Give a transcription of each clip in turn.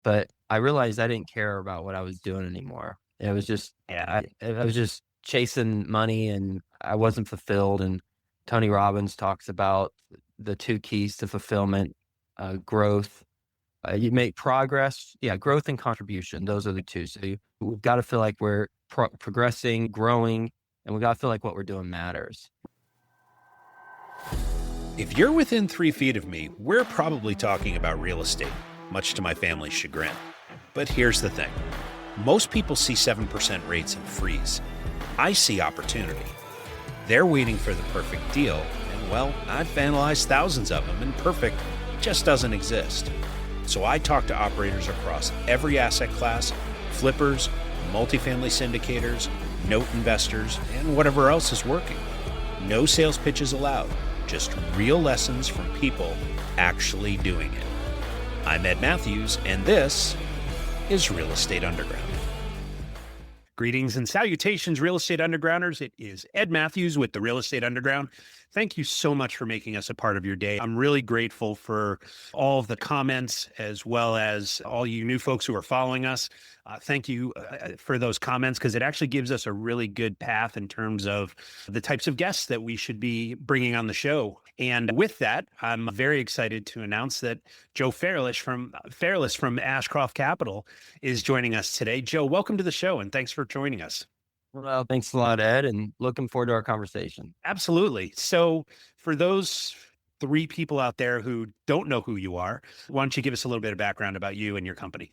But I realized I didn't care about what I was doing anymore. It was just, I was just chasing money and I wasn't fulfilled. And Tony Robbins talks about the two keys to fulfillment, growth. You make progress. Yeah, growth and contribution. Those are the two. So we've got to feel like we're progressing, growing, and we got to feel like what we're doing matters. If you're within 3 feet of me, we're probably talking about real estate, much to my family's chagrin. But here's the thing. Most people see 7% rates and freeze. I see opportunity. They're waiting for the perfect deal, and well, I've analyzed thousands of them, and perfect just doesn't exist. So I talk to operators across every asset class, flippers, multifamily syndicators, note investors, and whatever else is working. No sales pitches allowed, just real lessons from people actually doing it. I'm Ed Matthews, and this is Real Estate Underground. Greetings and salutations, Real Estate Undergrounders. It is Ed Matthews with the Real Estate Underground. Thank you so much for making us a part of your day. I'm really grateful for all of the comments as well as all you new folks who are following us. Thank you for those comments because it actually gives us a really good path in terms of the types of guests that we should be bringing on the show. And with that, I'm very excited to announce that Joe Fairless from Ashcroft Capital is joining us today. Joe, welcome to the show and thanks for joining us. Well, thanks a lot, Ed, and looking forward to our conversation. Absolutely. So for those three people out there who don't know who you are, why don't you give us a little bit of background about you and your company?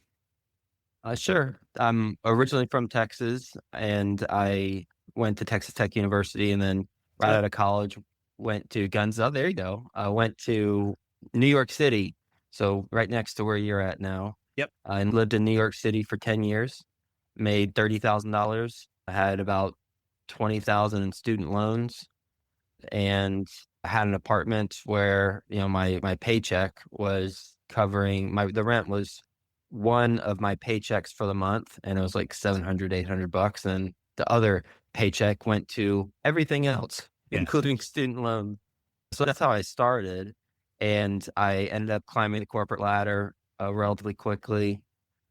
Sure. I'm originally from Texas, and I went to Texas Tech University, and then right Yep. out of college, went to Guns. Oh, there you go. I went to New York City, so right next to where you're at now, Yep. and lived in New York City for 10 years, made $30,000. I had about 20,000 in student loans, and I had an apartment where, my paycheck was covering the rent was one of my paychecks for the month, and it was like 700, $800. And the other paycheck went to everything else, Yeah. including student loan. So that's how I started. And I ended up climbing the corporate ladder relatively quickly,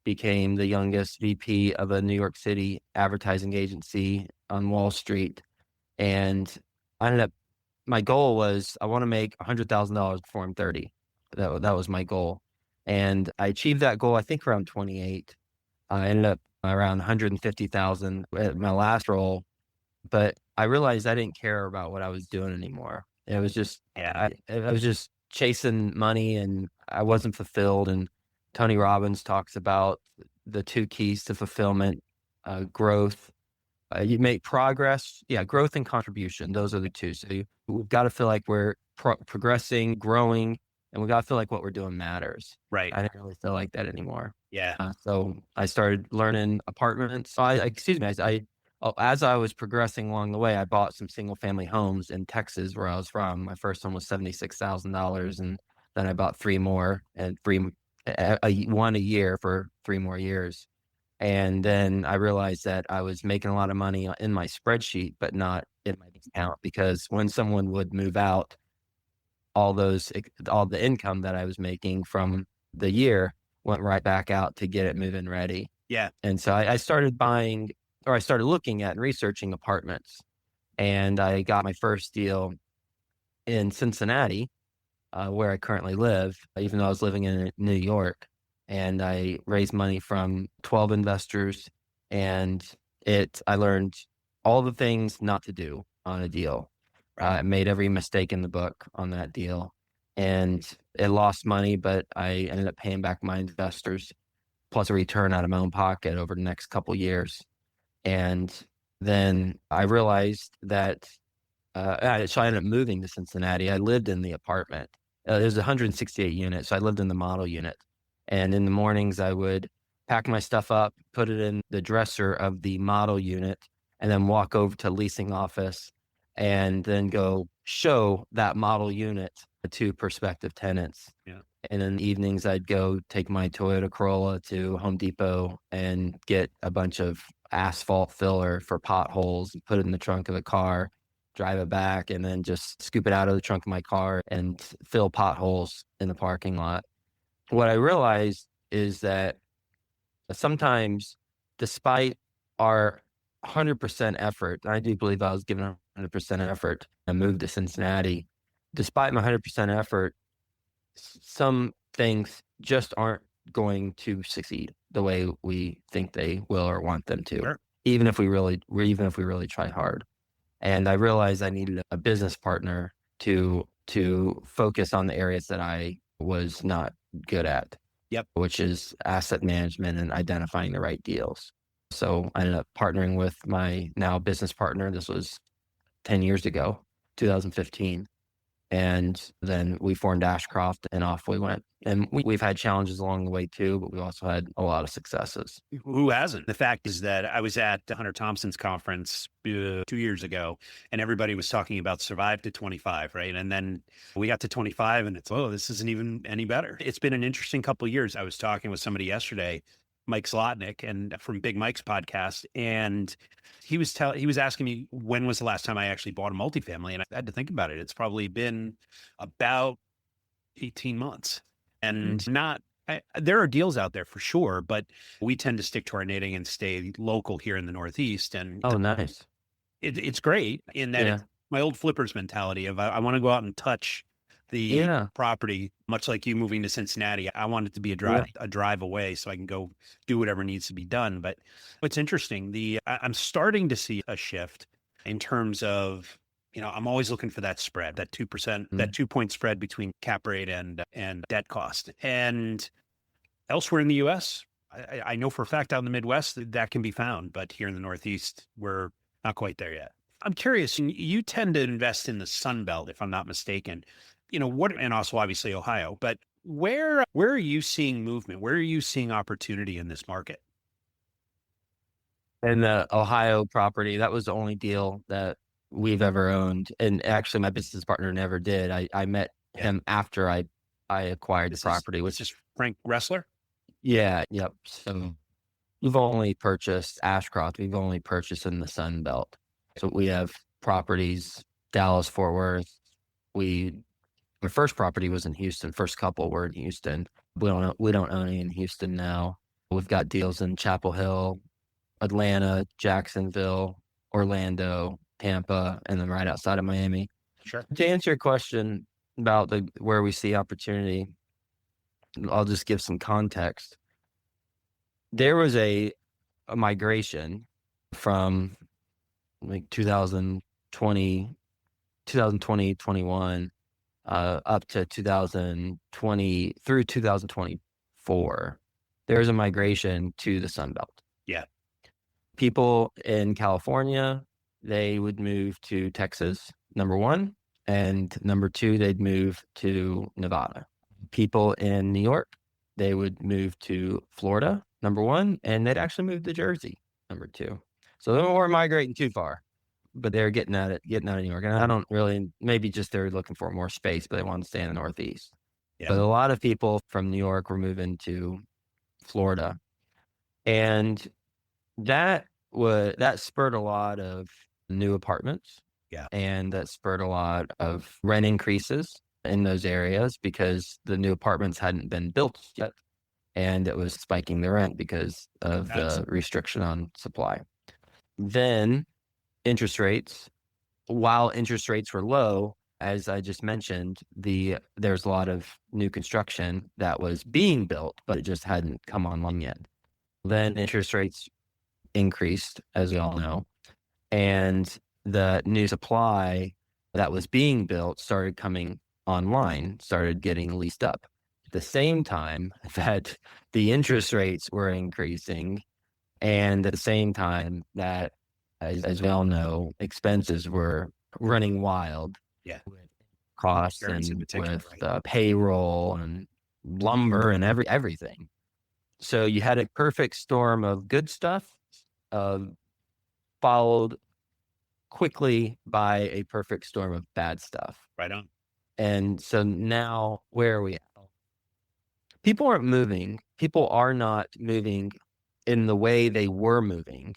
became the youngest VP of a New York City advertising agency on Wall Street. And I ended up, my goal was I want to make $100,000 before I'm 30. That was my goal. And I achieved that goal, I think around 28. I ended up around 150,000 at my last role, but I realized I didn't care about what I was doing anymore. It was just, I was just chasing money and I wasn't fulfilled. And Tony Robbins talks about the two keys to fulfillment, growth. You make progress. Yeah, growth and contribution. Those are the two. So we've got to feel like we're progressing, growing, and we got to feel like what we're doing matters. Right. I didn't really feel like that anymore. Yeah. So I started learning apartments. As I was progressing along the way, I bought some single family homes in Texas where I was from. My first one was $76,000. And then I bought three more and one a year for 3 more years. And then I realized that I was making a lot of money in my spreadsheet, but not in my account, because when someone would move out, all the income that I was making from the year went right back out to get it move-in ready. Yeah. And so I started looking at and researching apartments, and I got my first deal in Cincinnati, where I currently live, even though I was living in New York. And I raised money from 12 investors, and I learned all the things not to do on a deal. I made every mistake in the book on that deal, and it lost money, but I ended up paying back my investors plus a return out of my own pocket over the next couple years. And then I realized that, so I ended up moving to Cincinnati. I lived in the apartment. It was 168 units, so I lived in the model unit. And in the mornings, I would pack my stuff up, put it in the dresser of the model unit, and then walk over to leasing office and then go show that model unit to prospective tenants. Yeah. And in the evenings, I'd go take my Toyota Corolla to Home Depot and get a bunch of asphalt filler for potholes, put it in the trunk of the car, drive it back, and then just scoop it out of the trunk of my car and fill potholes in the parking lot. What I realized is that Sometimes, despite our 100% effort, I do believe I was given 100% effort and moved to Cincinnati. Despite my 100% effort, some things just aren't going to succeed the way we think they will or want them to, Sure. even if we really try hard. And I realized I needed a business partner to focus on the areas that I was not good at. Yep. Which is asset management and identifying the right deals. So I ended up partnering with my now business partner. This was 10 years ago, 2015. And then we formed Ashcroft and off we went. And we've had challenges along the way too, but we also had a lot of successes. Who hasn't? The fact is that I was at Hunter Thompson's conference 2 years ago, and everybody was talking about survive to 25, right? And then we got to 25, and it's, oh, this isn't even any better. It's been an interesting couple of years. I was talking with somebody yesterday, Mike Zlotnick, and from Big Mike's podcast, and he was asking me when was the last time I actually bought a multifamily, and I had to think about it. It's probably been about 18 months, and there are deals out there for sure, but we tend to stick to our knitting and stay local here in the Northeast. And Oh, nice. it's great in that it's my old flippers mentality of I want to go out and touch the property, much like you moving to Cincinnati. I want it to be a drive away so I can go do whatever needs to be done. But what's interesting, I'm starting to see a shift in terms of, I'm always looking for that spread, that 2%, that 2-point spread between cap rate and debt cost. And elsewhere in the US, I know for a fact out in the Midwest that can be found, but here in the Northeast, we're not quite there yet. I'm curious, you tend to invest in the Sunbelt, if I'm not mistaken. And also obviously Ohio, but where are you seeing movement? Where are you seeing opportunity in this market? And the Ohio property, that was the only deal that we've ever owned. And actually my business partner never did. I met him after I acquired the property, which is Frank Ressler. Yeah. Yep. So we've only purchased Ashcroft. We've only purchased in the Sunbelt. So we have properties, Dallas, Fort Worth. My first property was in Houston. First couple were in Houston. We don't own any in Houston now. We've got deals in Chapel Hill, Atlanta, Jacksonville, Orlando, Tampa, and then right outside of Miami. Sure. To answer your question about where we see opportunity, I'll just give some context. There was a migration from like 2020, 21, up to 2020 through 2024. There's a migration to the Sunbelt. Yeah. People in California, they would move to Texas, number one. And number two, they'd move to Nevada. People in New York, they would move to Florida, number one. And they'd actually move to Jersey, number two. So they weren't migrating too far, but they're getting out of New York. And I don't really, maybe just they're looking for more space, but they want to stay in the Northeast. Yeah. But a lot of people from New York were moving to Florida. And that spurred a lot of new apartments. Yeah. And that spurred a lot of rent increases in those areas because the new apartments hadn't been built yet. And it was spiking the rent because of the restriction on supply. Then interest rates, while interest rates were low, as I just mentioned, there's a lot of new construction that was being built, but it just hadn't come online yet. Then interest rates increased, as we all know, and the new supply that was being built started coming online, started getting leased up. At the same time that the interest rates were increasing, and at the same time that, as we all know, expenses were running wild. Yeah. With costs and with payroll and lumber and everything. So you had a perfect storm of good stuff, followed quickly by a perfect storm of bad stuff. Right on. And so now where are we at? People aren't moving. People are not moving in the way they were moving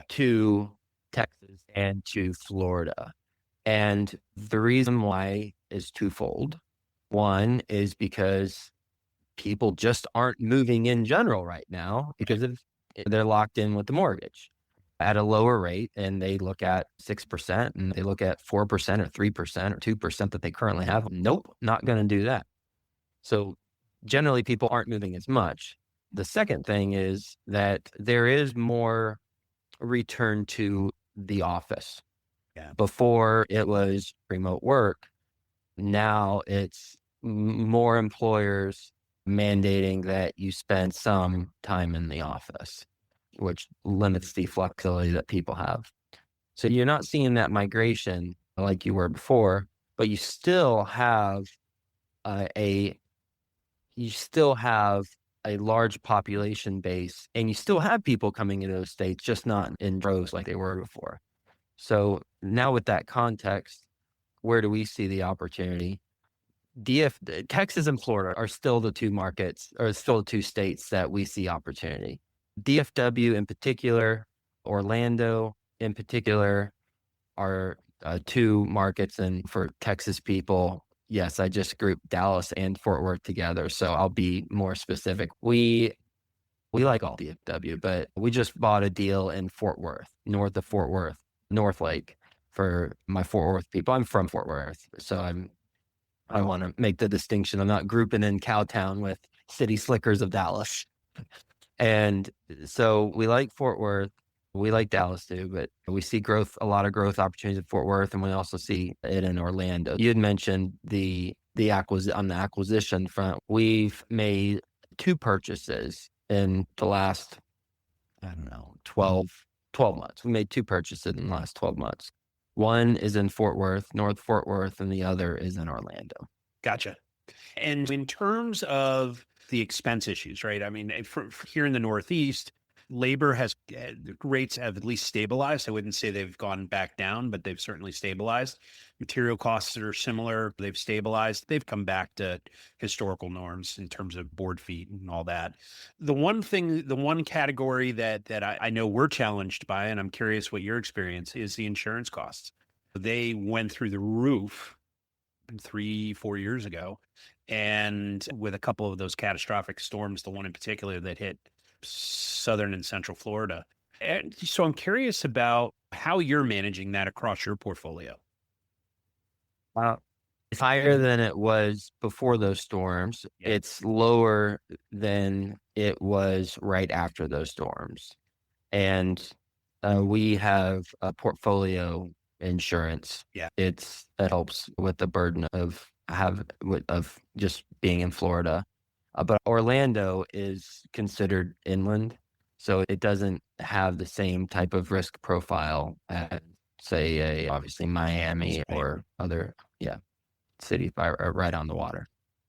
to Texas and to Florida. And the reason why is twofold. One is because people just aren't moving in general right now because they're locked in with the mortgage at a lower rate, and they look at 6% and they look at 4% or 3% or 2% that they currently have. Nope, not going to do that. So generally people aren't moving as much. The second thing is that there is more return to the office. Yeah. Before it was remote work. Now it's more employers mandating that you spend some time in the office, which limits the flexibility that people have. So you're not seeing that migration like you were before, but you still have a large population base, and you still have people coming into those states, just not in droves like they were before. So now with that context, where do we see the opportunity? Texas and Florida are still the two markets, or still the two states that we see opportunity. DFW in particular, Orlando in particular are two markets. And for Texas people, yes, I just grouped Dallas and Fort Worth together. So I'll be more specific. We like all DFW, but we just bought a deal in Fort Worth, north of Fort Worth, North Lake, for my Fort Worth people. I'm from Fort Worth, so I want to make the distinction. I'm not grouping in Cowtown with city slickers of Dallas. And so we like Fort Worth. We like Dallas too, but we see a lot of growth opportunities in Fort Worth, and we also see it in Orlando. You had mentioned on the acquisition front. We've made two purchases in the last, 12 months. We made two purchases in the last 12 months. One is in Fort Worth, North Fort Worth, and the other is in Orlando. Gotcha. And in terms of the expense issues, right? I mean, for here in the Northeast, labor rates have at least stabilized. I wouldn't say they've gone back down, but they've certainly stabilized. Material costs are similar. They've stabilized. They've come back to historical norms in terms of board feet and all that. The one category that I know we're challenged by, and I'm curious what your experience is, the insurance costs. They went through the roof 3-4 years ago. And with a couple of those catastrophic storms, the one in particular that hit southern and central Florida. And so I'm curious about how you're managing that across your portfolio. It's higher than it was before those storms. Yeah. It's lower than it was right after those storms. And we have a portfolio insurance. Yeah. It helps with the burden of just being in Florida. But Orlando is considered inland, so it doesn't have the same type of risk profile as, say, obviously Miami or other cities right on the water.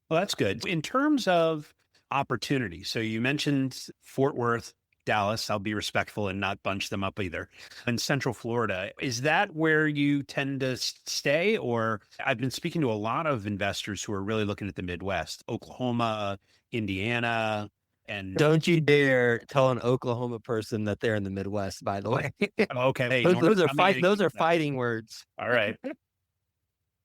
Well, that's good. In terms of opportunity, so you mentioned Fort Worth, Dallas. I'll be respectful and not bunch them up either. In Central Florida, is that where you tend to stay? Or I've been speaking to a lot of investors who are really looking at the Midwest, Oklahoma, Indiana, and don't you dare tell an Oklahoma person that they're in the Midwest, by the way. Okay. Hey, those are fighting words. All right.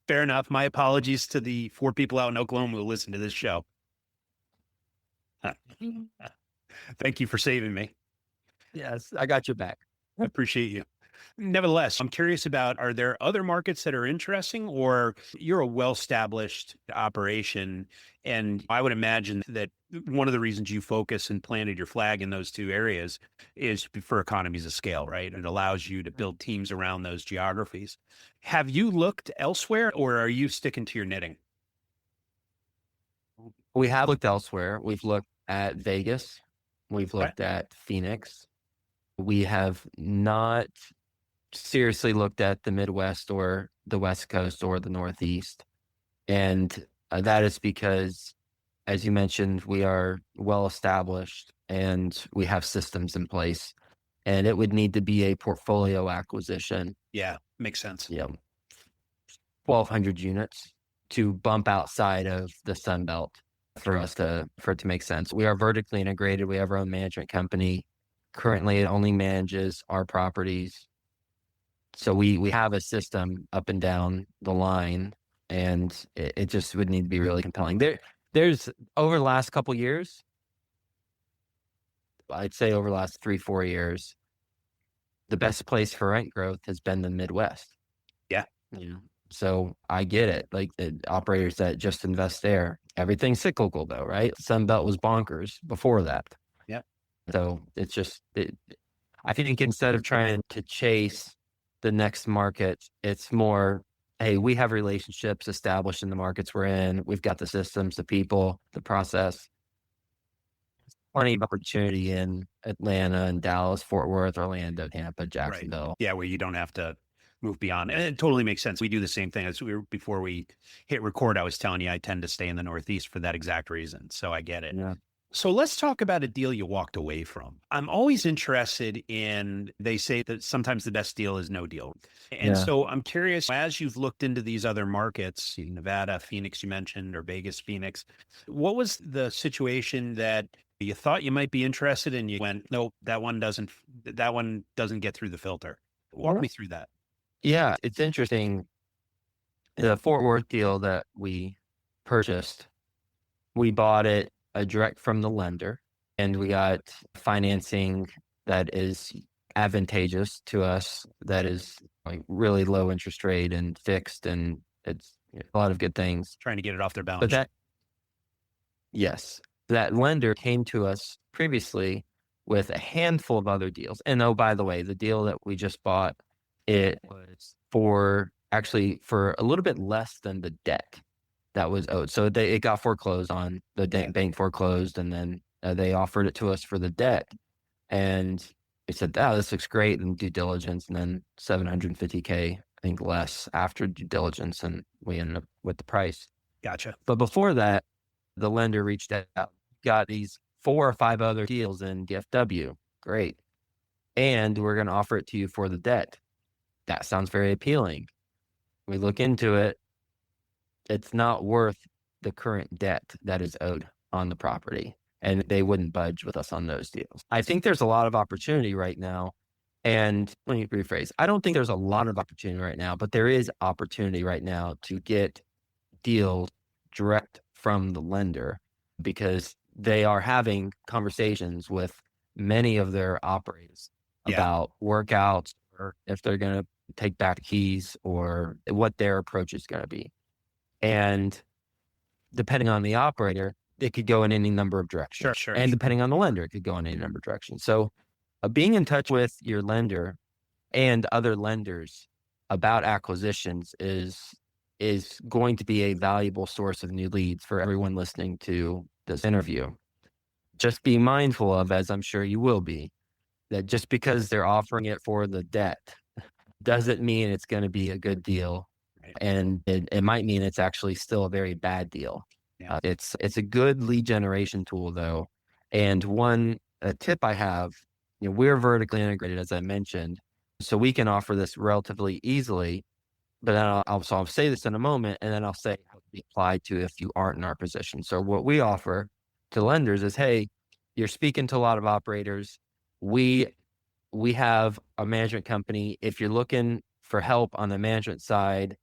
Fair enough. My apologies to the 4 people out in Oklahoma who listen to this show. Thank you for saving me. Yes, I got your back. I appreciate you. Nevertheless, I'm curious about, are there other markets that are interesting, or you're a well-established operation? And I would imagine that one of the reasons you focus and planted your flag in those two areas is for economies of scale, right? It allows you to build teams around those geographies. Have you looked elsewhere, or are you sticking to your knitting? We have looked elsewhere. We've looked at Vegas. We've looked at Phoenix. We have not seriously looked at the Midwest or the West Coast or the Northeast. And that is because, as you mentioned, we are well established and we have systems in place. And it would need to be a portfolio acquisition. Yeah, makes sense. 1,200 units to bump outside of the Sunbelt for it to make sense. We are vertically integrated. We have our own management company. Currently, it only manages our properties. So we have a system up and down the line, and it just would need to be really compelling. There's over the last couple years, I'd say over the last 3, 4 years, the best place for rent growth has been the Midwest. Yeah. You know, so I get it. Like the operators that just invest there, everything's cyclical though, right? Sunbelt was bonkers before that. Yeah. So it's just, I think instead of trying to chase the next market, it's more, hey, we have relationships established in the markets we're in. We've got the systems, the people, the process. Plenty of opportunity in Atlanta and Dallas, Fort Worth, Orlando, Tampa, Right. Jacksonville. Yeah, where you don't have to move beyond. And it totally makes sense. We do the same thing as before we hit record. I was telling you I tend to stay in the Northeast for that exact reason. So I get it. Yeah. So let's talk about a deal you walked away from. I'm always interested in, they say that sometimes the best deal is no deal. And Yeah. so I'm curious, as you've looked into these other markets, Nevada, Phoenix, you mentioned, or Vegas, Phoenix, what was the situation that you thought you might be interested in? You went, nope, that one doesn't get through the filter. Walk me through that. Yeah. It's interesting. The Fort Worth deal that we purchased, we bought it direct from the lender, and we got financing that is advantageous to us, that is like really low interest rate and fixed, and it's a lot of good things. Trying to get it off their But balance sheet. yes, that lender came to us previously with a handful of other deals. And oh, by the way, the deal that we just bought, it was for actually for a little bit less than the debt that was owed. So it got foreclosed on, the bank foreclosed, and then they offered it to us for the debt. And we said, oh, this looks great in due diligence. And then 750K, I think, less after due diligence. And we ended up with the price. Gotcha. But before that, the lender reached out, got these 4 or 5 other deals in DFW. Great. And we're going to offer it to you for the debt. That sounds very appealing. We look into it. It's not worth the current debt that is owed on the property. And they wouldn't budge with us on those deals. I think there's a lot of opportunity right now. And let me rephrase. I don't think there's a lot of opportunity right now, but there is opportunity right now to get deals direct from the lender, because they are having conversations with many of their operators about workouts, or if they're going to take back the keys, or what their approach is going to be. And depending on the operator, it could go in any number of directions. Sure. And depending on the lender, it could go in any number of directions. So being in touch with your lender and other lenders about acquisitions is going to be a valuable source of new leads for everyone listening to this interview. Just be mindful of, as I'm sure you will be, that just because they're offering it for the debt doesn't mean it's going to be a good deal. Right. And it might mean it's actually still a very bad deal. Yeah. It's a good lead generation tool, though. And one tip I have, we're vertically integrated, as I mentioned, so we can offer this relatively easily. But then I'll say this in a moment, and then I'll say how to be applied to if you aren't in our position. So what we offer to lenders is, hey, you're speaking to a lot of operators. We have a management company. If you're looking for help on the management side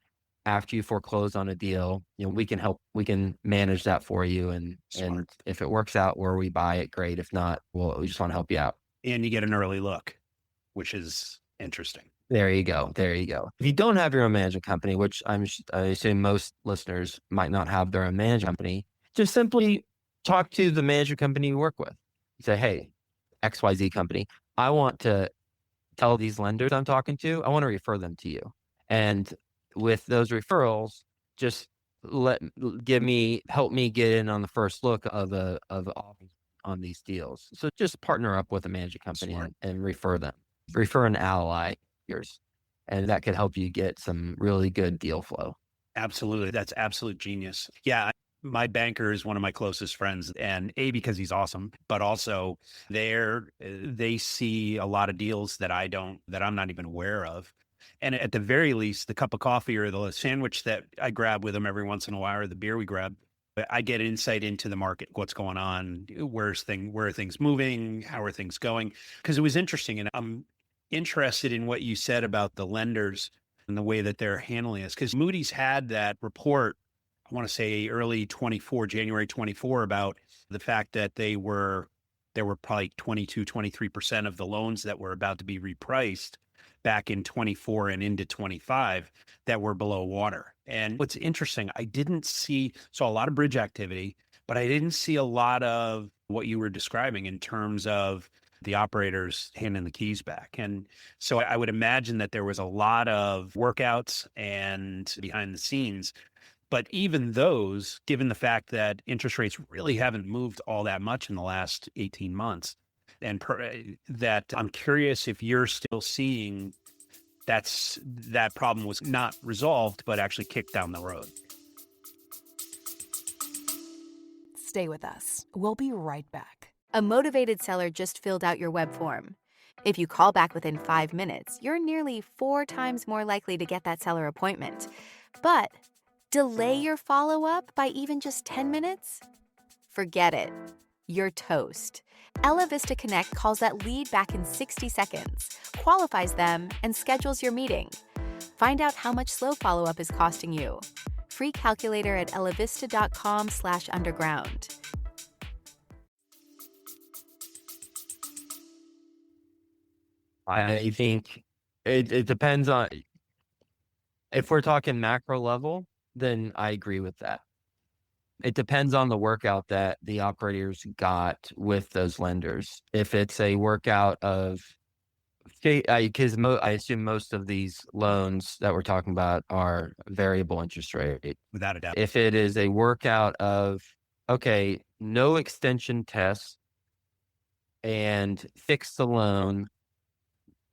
after you foreclose on a deal, we can help. We can manage that for you. And if it works out where we buy it, great. If not, we just want to help you out. And you get an early look, which is interesting. There you go. If you don't have your own management company, which I assume most listeners might not have their own management company, just simply talk to the management company you work with. You say, hey, XYZ company, I want to tell these lenders I'm talking to, I want to refer them to you. And with those referrals, just help me get in on the first look of on these deals. So just partner up with a management company and refer them. Refer an ally yours, and that could help you get some really good deal flow. Absolutely. That's absolute genius. Yeah. My banker is one of my closest friends, and because he's awesome, but also they see a lot of deals that I'm not even aware of. And at the very least, the cup of coffee or the sandwich that I grab with him every once in a while, or the beer we grab, I get insight into the market, what's going on, where are things moving, how are things going? Because it was interesting, and I'm interested in what you said about the lenders and the way that they're handling this. Because Moody's had that report want to say early 24, January 24, about the fact that there were probably 22, 23% of the loans that were about to be repriced back in 24 and into 25 that were below water. And what's interesting, saw a lot of bridge activity, but I didn't see a lot of what you were describing in terms of the operators handing the keys back. And so I would imagine that there was a lot of workouts and behind the scenes. But even those, given the fact that interest rates really haven't moved all that much in the last 18 months, that I'm curious if you're still seeing that problem was not resolved, but actually kicked down the road. Stay with us. We'll be right back. A motivated seller just filled out your web form. If you call back within 5 minutes, you're nearly 4 times more likely to get that seller appointment. But delay your follow-up by even just 10 minutes? Forget it. You're toast. Ella Vista Connect calls that lead back in 60 seconds, qualifies them, and schedules your meeting. Find out how much slow follow-up is costing you. Free calculator at ellavista.com/underground. I think it depends on, if we're talking macro level, then I agree with that. It depends on the workout that the operators got with those lenders. If it's a workout of, because I assume most of these loans that we're talking about are variable interest rate. Without a doubt. If it is a workout of, okay, no extension tests and fix the loan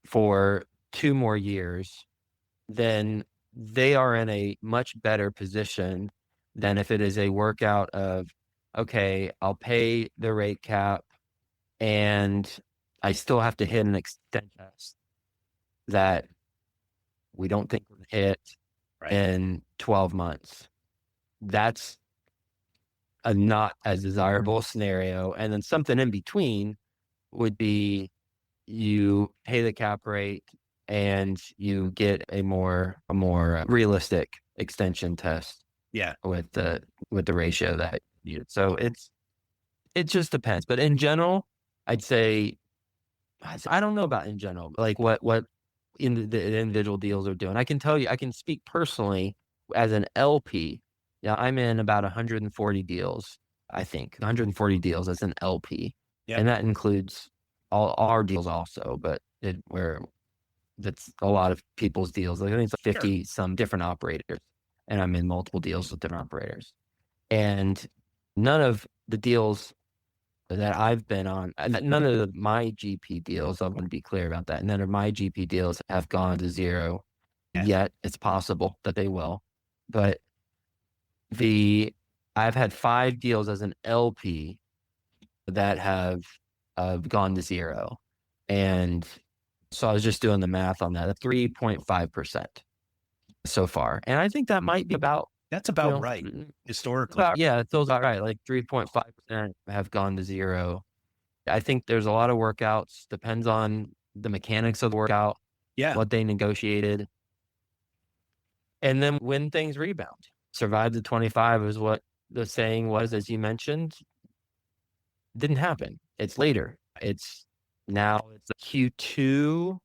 for 2 more years, then they are in a much better position than if it is a workout of, okay, I'll pay the rate cap and I still have to hit an extension test that we don't think will hit in 12 months. That's a not as desirable scenario. And then something in between would be you pay the cap rate and you get a more realistic extension test. Yeah. With the ratio that you, so it just depends. But in general, I'd say, I don't know about in general, like what in the individual deals are doing. I can tell you, I can speak personally as an LP. Yeah, I'm in about 140 deals, I think 140 deals as an LP. Yep. And that includes all our deals also, but that's a lot of people's deals. Like I think it's like 50 some different operators. And I'm in multiple deals with different operators. And none of the deals that I've been on, none of my GP deals, I want to be clear about that, none of my GP deals have gone to zero yet. It's possible that they will. But I've had 5 deals as an LP that have gone to zero. And so I was just doing the math on that, 3.5%. so far. And I think that might be that's about right historically. It feels about right. Like 3.5% have gone to zero. I think there's a lot of workouts. Depends on the mechanics of the workout, what they negotiated. And then when things rebound, survive the 25 is what the saying was, as you mentioned. Didn't happen. It's later. It's Q2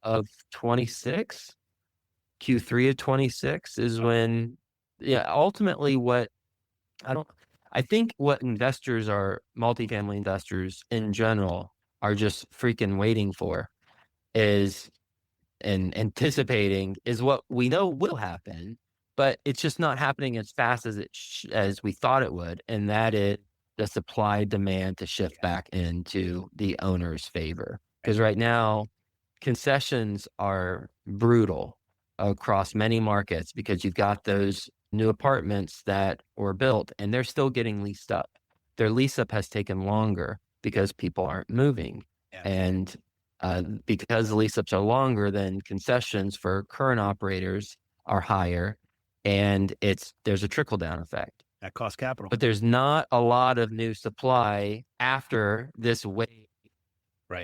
of 26. Q3 of 26 is when, ultimately I think what investors multifamily investors in general are just freaking waiting for is, and anticipating, is what we know will happen, but it's just not happening as fast as we thought it would. And that is the supply demand to shift back into the owner's favor. Because right now, concessions are brutal across many markets because you've got those new apartments that were built and they're still getting leased up. Their lease up has taken longer because people aren't moving. And because the lease ups are longer, then concessions for current operators are higher, and there's a trickle down effect. That costs capital. But there's not a lot of new supply after this wave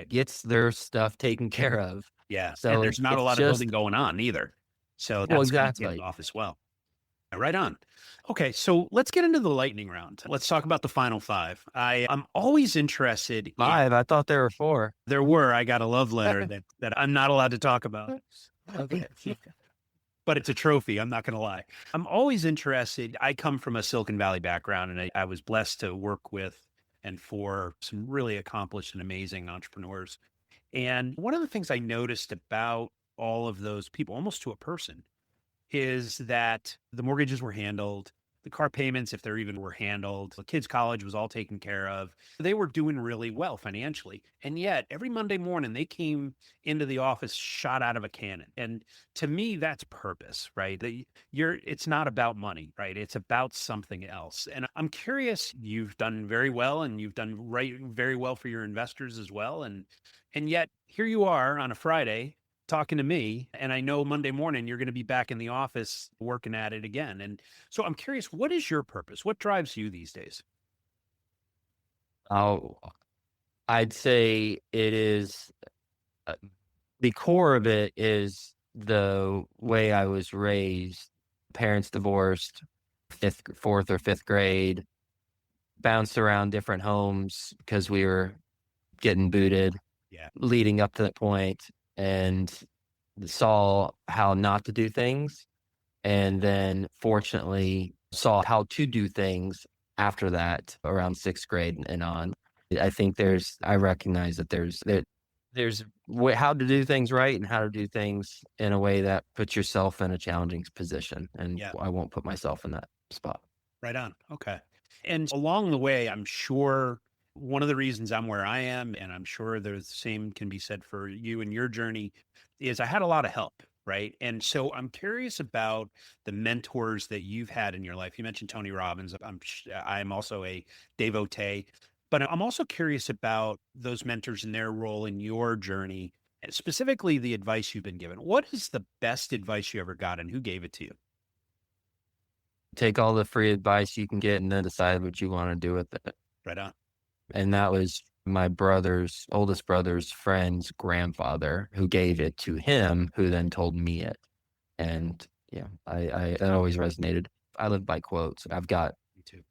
gets their stuff taken care of. Yeah. So and there's not a lot of building going on either. So that's exactly getting off as well. Right on. Okay, so let's get into the lightning round. Let's talk about the final five. I'm always interested in, 5, I thought there were 4. I got a love letter that I'm not allowed to talk about, Okay. but it's a trophy. I'm not going to lie. I'm always interested. I come from a Silicon Valley background, and I was blessed to work with and for some really accomplished and amazing entrepreneurs. And one of the things I noticed about all of those people, almost to a person, is that the mortgages were handled, the car payments, if there even were handled, the kids' college was all taken care of. They were doing really well financially. And yet every Monday morning they came into the office shot out of a cannon. And to me, that's purpose, right? It's not about money, right? It's about something else. And I'm curious, you've done very well and you've done very well for your investors as well. And yet here you are on a Friday talking to me, and I know Monday morning you're going to be back in the office working at it again. And so I'm curious, what is your purpose? What drives you these days? Oh, I'd say it is the core of it is the way I was raised. Parents divorced, fourth or fifth grade, bounced around different homes because we were getting booted Yeah. leading up to that point, and saw how not to do things. And then fortunately saw how to do things after that around sixth grade and on. I think I recognize that there's how to do things right and how to do things in a way that puts yourself in a challenging position. And Yeah. I won't put myself in that spot. Right on. Okay. And along the way, I'm sure one of the reasons I'm where I am, and I'm sure the same can be said for you and your journey, is I had a lot of help. Right. And so I'm curious about the mentors that you've had in your life. You mentioned Tony Robbins. I'm also a devotee, but I'm also curious about those mentors and their role in your journey, and specifically the advice you've been given. What is the best advice you ever got, and who gave it to you? Take all the free advice you can get and then decide what you want to do with it. Right on. And that was my oldest brother's friend's grandfather who gave it to him, who then told me it. And yeah, it always resonated. I live by quotes. I've got Me too.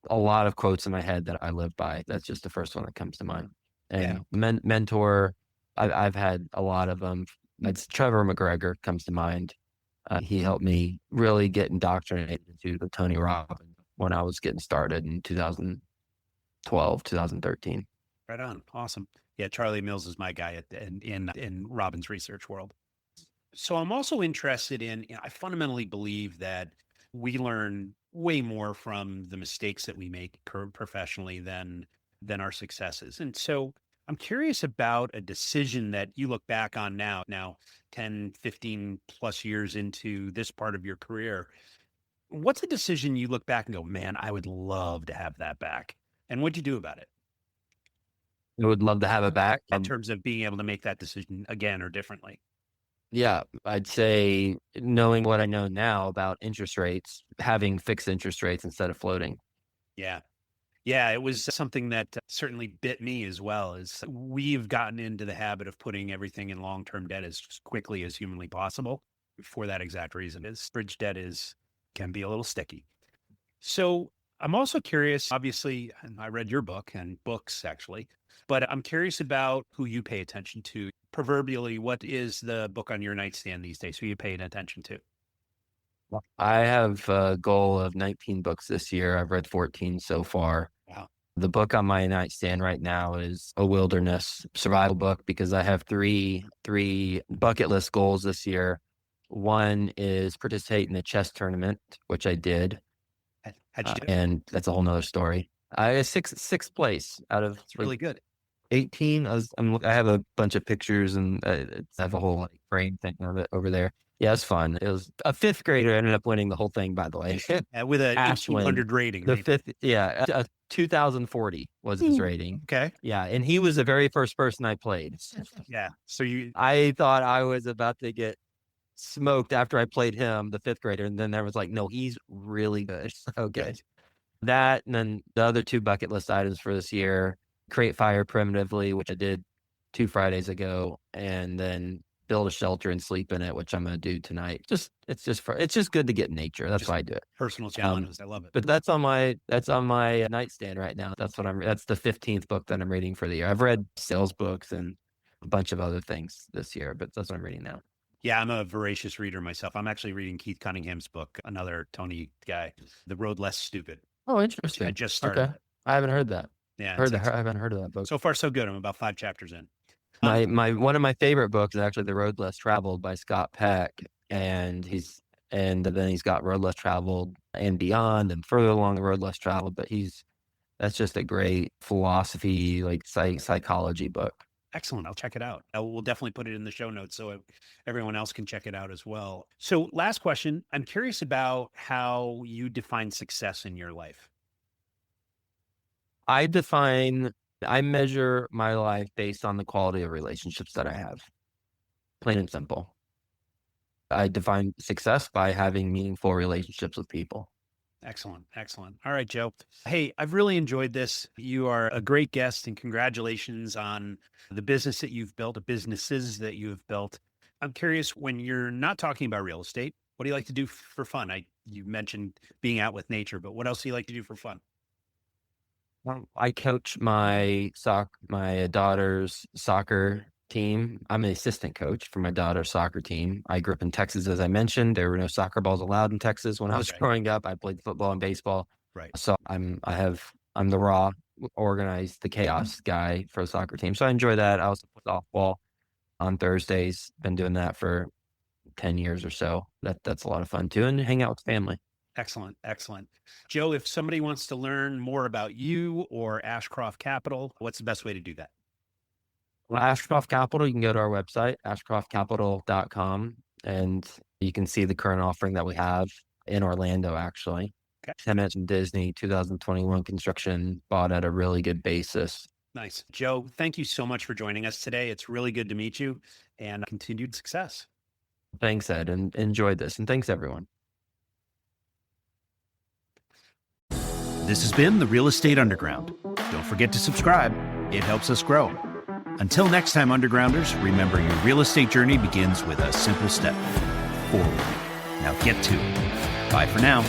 a lot of quotes in my head that I live by. That's just the first one that comes to mind. Yeah. And mentor, I've had a lot of them. It's Trevor McGregor comes to mind. He helped me really get indoctrinated into the Tony Robbins when I was getting started in 2012, 2013. Right on. Awesome. Yeah, Charlie Mills is my guy in Robbins research world. So I'm also interested I fundamentally believe that we learn way more from the mistakes that we make professionally than our successes. And so I'm curious about a decision that you look back on now 10, 15 plus years into this part of your career. What's a decision you look back and go, man, I would love to have that back? And what'd you do about it I would love to have it back. in terms of being able to make that decision again or differently? Yeah, I'd say knowing what I know now about interest rates, having fixed interest rates instead of floating. Yeah. Yeah, it was something that certainly bit me as well. Is we've gotten into the habit of putting everything in long-term debt as quickly as humanly possible for that exact reason. Is bridge debt can be a little sticky. So I'm also curious, obviously, and I read your book and books actually, but I'm curious about who you pay attention to. Proverbially, what is the book on your nightstand these days? Who you paying attention to? I have a goal of 19 books this year. I've read 14 so far. Wow. The book on my nightstand right now is a wilderness survival book because I have three bucket list goals this year. One is participate in a chess tournament, which I did. How'd you do? And that's a whole nother story. I was sixth place out of It's really good. 18. I have a bunch of pictures and I have a whole frame thing of it over there. Yeah, it's fun. It was a fifth grader ended up winning the whole thing, by the way. With a Ash win. 1800 rating. The fifth, yeah, 2040 was his rating. Okay. Yeah, and he was the very first person I played. Yeah. So I thought I was about to get smoked after I played him, the fifth grader, and then there was like, no, he's really good. Okay. That, and then the other two bucket list items for this year, create fire primitively, which I did 2 Fridays ago, and then build a shelter and sleep in it, which I'm going to do tonight. It's just good to get in nature. That's why I do it. Personal challenges. I love it. But that's on my nightstand right now. That's the 15th book that I'm reading for the year. I've read sales books and a bunch of other things this year, but that's what I'm reading now. Yeah, I'm a voracious reader myself. I'm actually reading Keith Cunningham's book, another Tony guy, The Road Less Stupid. Oh, interesting. I just started. Okay. I haven't heard that. Yeah. I haven't heard of that book. So far, so good. I'm about 5 chapters in. My one of my favorite books is actually The Road Less Traveled by Scott Peck. And then he's got Road Less Traveled and Beyond and further along the Road Less Traveled. But that's just a great philosophy, like psychology book. Excellent. I'll check it out. We'll definitely put it in the show notes so everyone else can check it out as well. So last question. I'm curious about how you define success in your life. I measure my life based on the quality of relationships that I have. Plain and simple. I define success by having meaningful relationships with people. Excellent. Excellent. All right, Joe. Hey, I've really enjoyed this. You are a great guest, and congratulations on the business that you've built, the businesses that you have built. I'm curious, when you're not talking about real estate, what do you like to do for fun? You mentioned being out with nature, but what else do you like to do for fun? I coach my daughter's soccer team. I'm an assistant coach for my daughter's soccer team. I grew up in Texas, as I mentioned. There were no soccer balls allowed in Texas when I was growing up. I played football and baseball. Right. So I'm the raw, organized, the chaos guy for the soccer team. So I enjoy that. I also play softball on Thursdays. Been doing that for 10 years or so. That's a lot of fun too, and hang out with family. Excellent. Excellent. Joe, if somebody wants to learn more about you or Ashcroft Capital, what's the best way to do that? Well, Ashcroft Capital, you can go to our website, ashcroftcapital.com, and you can see the current offering that we have in Orlando, actually. Okay. 10 minutes from Disney, 2021 construction, bought at a really good basis. Nice. Joe, thank you so much for joining us today. It's really good to meet you, and continued success. Thanks, Ed, and enjoyed this. And thanks, everyone. This has been The Real Estate Underground. Don't forget to subscribe. It helps us grow. Until next time, Undergrounders, remember your real estate journey begins with a simple step forward. Now get to it. Bye for now.